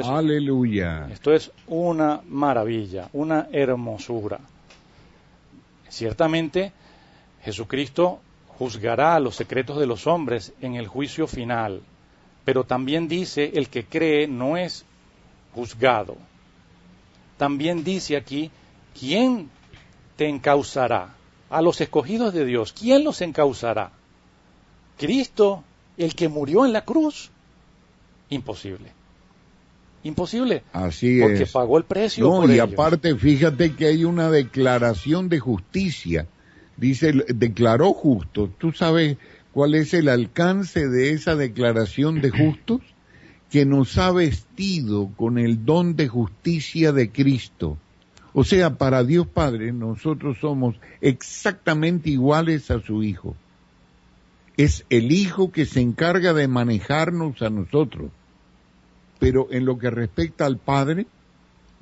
Aleluya. Esto es una maravilla, una hermosura. Ciertamente, Jesucristo juzgará los secretos de los hombres en el juicio final, pero también dice, el que cree no es juzgado. También dice aquí, ¿quién te encauzará? A los escogidos de Dios, ¿quién los encauzará? Cristo, el que murió en la cruz. Imposible. Imposible. Así porque es. Pagó el precio No, por y ellos. aparte, fíjate que hay una declaración de justicia. Dice, declaró justo. ¿Tú sabes cuál es el alcance de esa declaración de justos? Que nos ha vestido con el don de justicia de Cristo. O sea, para Dios Padre, nosotros somos exactamente iguales a su Hijo. Es el Hijo que se encarga de manejarnos a nosotros. Pero en lo que respecta al Padre,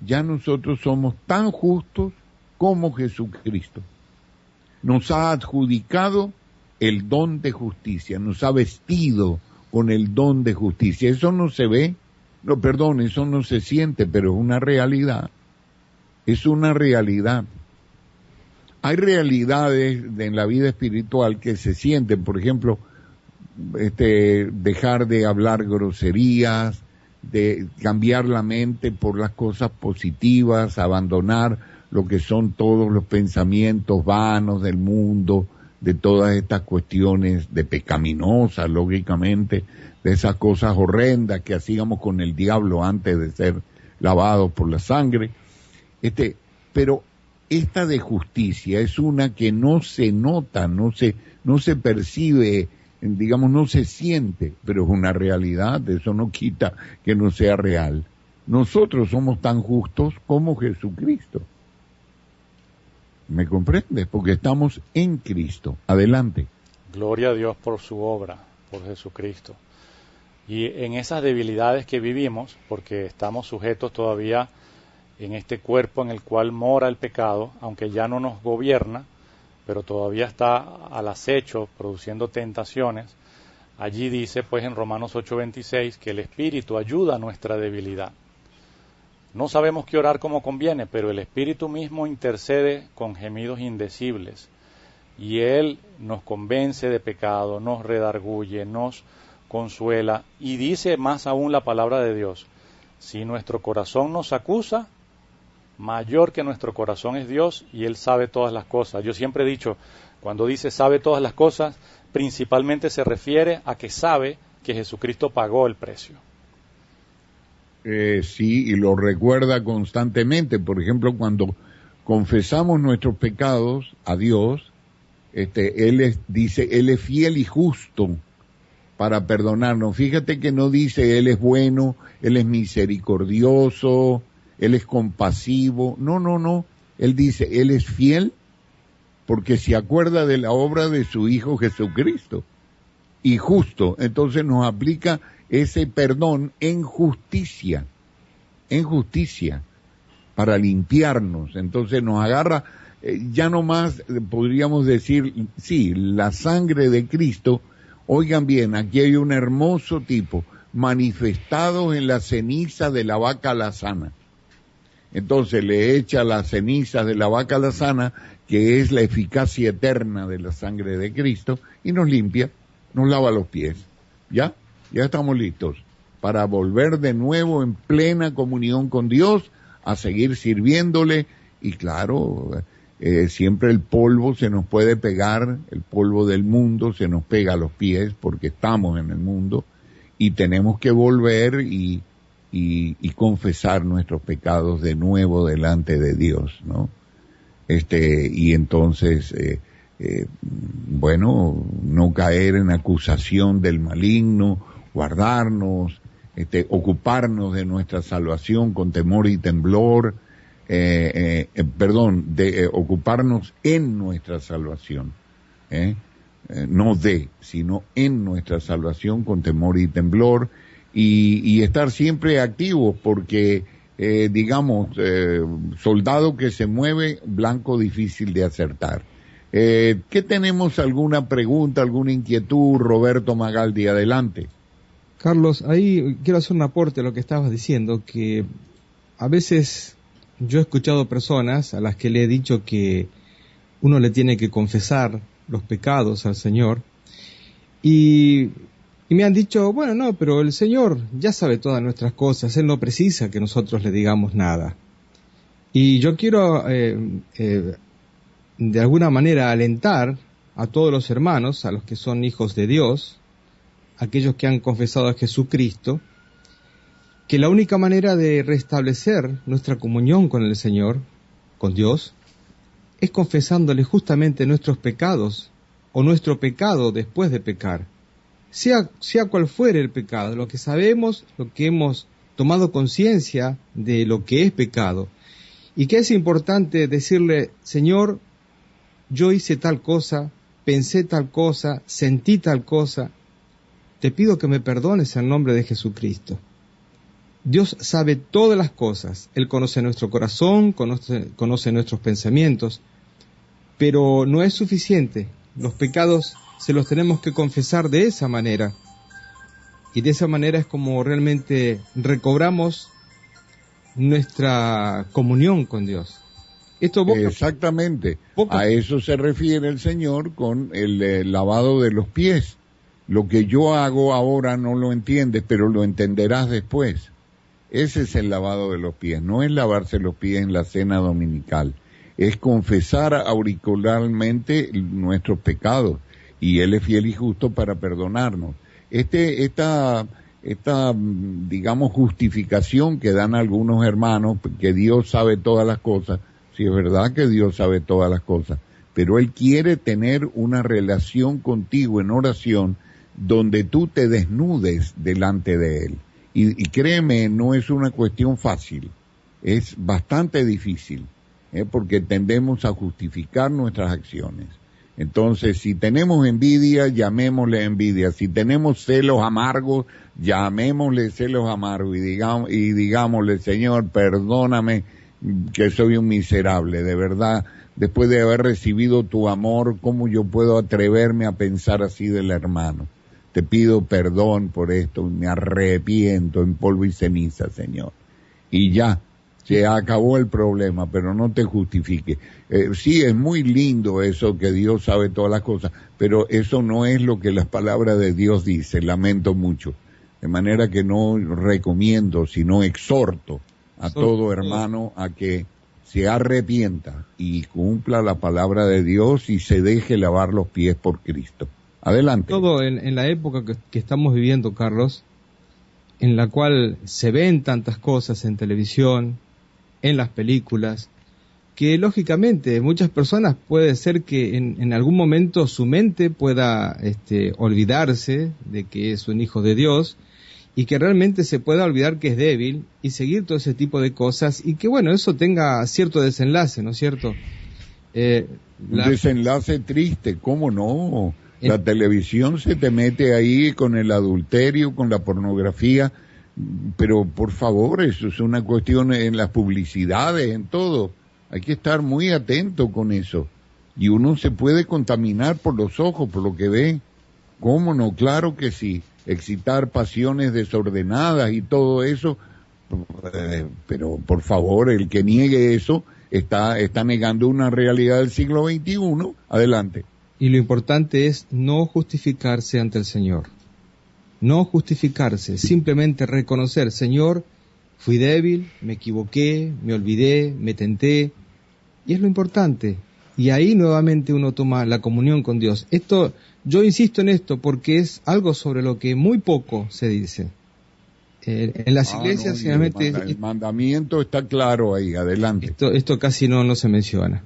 ya nosotros somos tan justos como Jesucristo. Nos ha adjudicado el don de justicia, nos ha vestido con el don de justicia. Eso no se ve, no, perdón, eso no se siente, pero es una realidad. Es una realidad. hay realidades en la vida espiritual que se sienten, por ejemplo, dejar de hablar groserías, de cambiar la mente por las cosas positivas, abandonar lo que son todos los pensamientos vanos del mundo, de todas estas cuestiones de pecaminosas, lógicamente, de esas cosas horrendas que hacíamos con el diablo antes de ser lavados por la sangre. Pero esta de justicia es una que no se nota, no se percibe, digamos, no se siente, pero es una realidad. Eso no quita que no sea real. Nosotros somos tan justos como Jesucristo. ¿Me comprendes? Porque estamos en Cristo. Adelante. Gloria a Dios por su obra, por Jesucristo. Y en esas debilidades que vivimos, porque estamos sujetos todavía en este cuerpo en el cual mora el pecado, aunque ya no nos gobierna, pero todavía está al acecho, produciendo tentaciones. Allí dice, pues, en Romanos 8:26, que el Espíritu ayuda a nuestra debilidad. No sabemos qué orar como conviene, pero el Espíritu mismo intercede con gemidos indecibles. Y Él nos convence de pecado, nos redarguye, nos consuela. Y dice más aún la palabra de Dios: si nuestro corazón nos acusa, mayor que nuestro corazón es Dios, y Él sabe todas las cosas. Yo siempre he dicho, cuando dice sabe todas las cosas, principalmente se refiere a que sabe que Jesucristo pagó el precio. Sí, y lo recuerda constantemente. Por ejemplo, cuando confesamos nuestros pecados a Dios, Él dice, Él es fiel y justo para perdonarnos. Fíjate que no dice Él es bueno, Él es misericordioso, Él es compasivo. No. Él dice, Él es fiel porque se acuerda de la obra de su Hijo Jesucristo. Y justo, entonces nos aplica ese perdón en justicia, para limpiarnos. Entonces nos agarra, ya no más podríamos decir, sí, la sangre de Cristo. Oigan bien, aquí hay un hermoso tipo, manifestado en la ceniza de la vaca alazana. Entonces le echa las cenizas de la vaca alazana, que es la eficacia eterna de la sangre de Cristo, y nos limpia, nos lava los pies. ¿Ya? Ya estamos listos para volver de nuevo en plena comunión con Dios, a seguir sirviéndole. Y claro, siempre el polvo se nos puede pegar, el polvo del mundo se nos pega a los pies porque estamos en el mundo, y tenemos que volver y confesar nuestros pecados de nuevo delante de Dios, ¿no? Y entonces, no caer en acusación del maligno, guardarnos, ocuparnos de nuestra salvación con temor y temblor, ocuparnos en nuestra salvación, no sino en nuestra salvación con temor y temblor, y estar siempre activos, porque soldado que se mueve, blanco difícil de acertar. ¿Qué tenemos? ¿Alguna pregunta, alguna inquietud? Roberto Magaldi, adelante. Carlos, ahí quiero hacer un aporte a lo que estabas diciendo, que a veces yo he escuchado personas a las que le he dicho que uno le tiene que confesar los pecados al Señor, y me han dicho, bueno, no, pero el Señor ya sabe todas nuestras cosas, Él no precisa que nosotros le digamos nada. Y yo quiero, de alguna manera, alentar a todos los hermanos, a los que son hijos de Dios, aquellos que han confesado a Jesucristo, que la única manera de restablecer nuestra comunión con el Señor, con Dios, es confesándole justamente nuestros pecados, o nuestro pecado después de pecar. Sea cual fuere el pecado, lo que sabemos, lo que hemos tomado conciencia de lo que es pecado, y que es importante decirle, Señor, yo hice tal cosa, pensé tal cosa, sentí tal cosa, te pido que me perdones en nombre de Jesucristo. Dios sabe todas las cosas, Él conoce nuestro corazón, conoce nuestros pensamientos, pero no es suficiente. Los pecados se los tenemos que confesar de esa manera, y de esa manera es como realmente recobramos nuestra comunión con Dios. Exactamente. A eso se refiere el Señor con el lavado de los pies. Lo que yo hago ahora no lo entiendes, pero lo entenderás después. Ese es el lavado de los pies, no es lavarse los pies en la cena dominical. Es confesar auricularmente nuestros pecados, y Él es fiel y justo para perdonarnos. Esta digamos, justificación que dan algunos hermanos, que Dios sabe todas las cosas, sí es verdad que Dios sabe todas las cosas, pero Él quiere tener una relación contigo en oración donde tú te desnudes delante de Él. Y créeme, no es una cuestión fácil, es bastante difícil, porque tendemos a justificar nuestras acciones. Entonces, si tenemos envidia, llamémosle envidia. Si tenemos celos amargos, llamémosle celos amargos y digámosle, Señor, perdóname que soy un miserable, de verdad, después de haber recibido tu amor, ¿cómo yo puedo atreverme a pensar así del hermano? Te pido perdón por esto, me arrepiento en polvo y ceniza, Señor. Y ya, se acabó el problema, pero no te justifique. Sí, es muy lindo eso que Dios sabe todas las cosas, pero eso no es lo que la palabra de Dios dice, lamento mucho. De manera que no recomiendo, sino exhorto a todo hermano a que se arrepienta y cumpla la palabra de Dios y se deje lavar los pies por Cristo. Adelante. Todo en la época que estamos viviendo, Carlos, en la cual se ven tantas cosas en televisión, en las películas, que lógicamente muchas personas puede ser que en algún momento su mente pueda olvidarse de que es un hijo de Dios y que realmente se pueda olvidar que es débil y seguir todo ese tipo de cosas y que bueno, eso tenga cierto desenlace, ¿no es cierto? Un desenlace triste, ¿cómo no? La televisión se te mete ahí con el adulterio, con la pornografía, pero por favor, eso es una cuestión en las publicidades, en todo. Hay que estar muy atento con eso. Y uno se puede contaminar por los ojos, por lo que ve. ¿Cómo no? Claro que sí. Excitar pasiones desordenadas y todo eso. Pero por favor, el que niegue eso está negando una realidad del siglo XXI. Adelante. Y lo importante es no justificarse ante el Señor. No justificarse, simplemente reconocer, Señor, fui débil, me equivoqué, me olvidé, me tenté, y es lo importante. Y ahí nuevamente uno toma la comunión con Dios. Esto, yo insisto en esto porque es algo sobre lo que muy poco se dice. En las iglesias generalmente... El mandamiento está claro ahí, adelante. Esto casi no se menciona.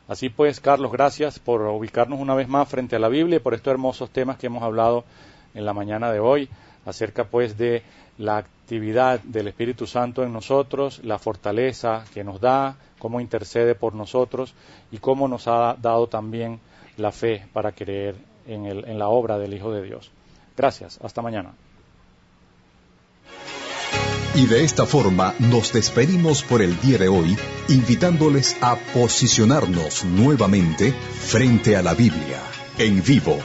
Así pues, Carlos, gracias por ubicarnos una vez más frente a la Biblia y por estos hermosos temas que hemos hablado en la mañana de hoy, acerca pues de la actividad del Espíritu Santo en nosotros, la fortaleza que nos da, cómo intercede por nosotros y cómo nos ha dado también la fe para creer en la obra del Hijo de Dios. Gracias, hasta mañana. Y de esta forma nos despedimos por el día de hoy, invitándoles a posicionarnos nuevamente frente a la Biblia, en vivo.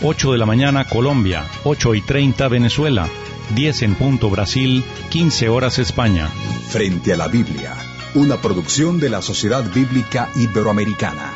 8 de la mañana Colombia, 8:30 Venezuela, 10 en punto Brasil, 15 horas España. Frente a la Biblia, una producción de la Sociedad Bíblica Iberoamericana.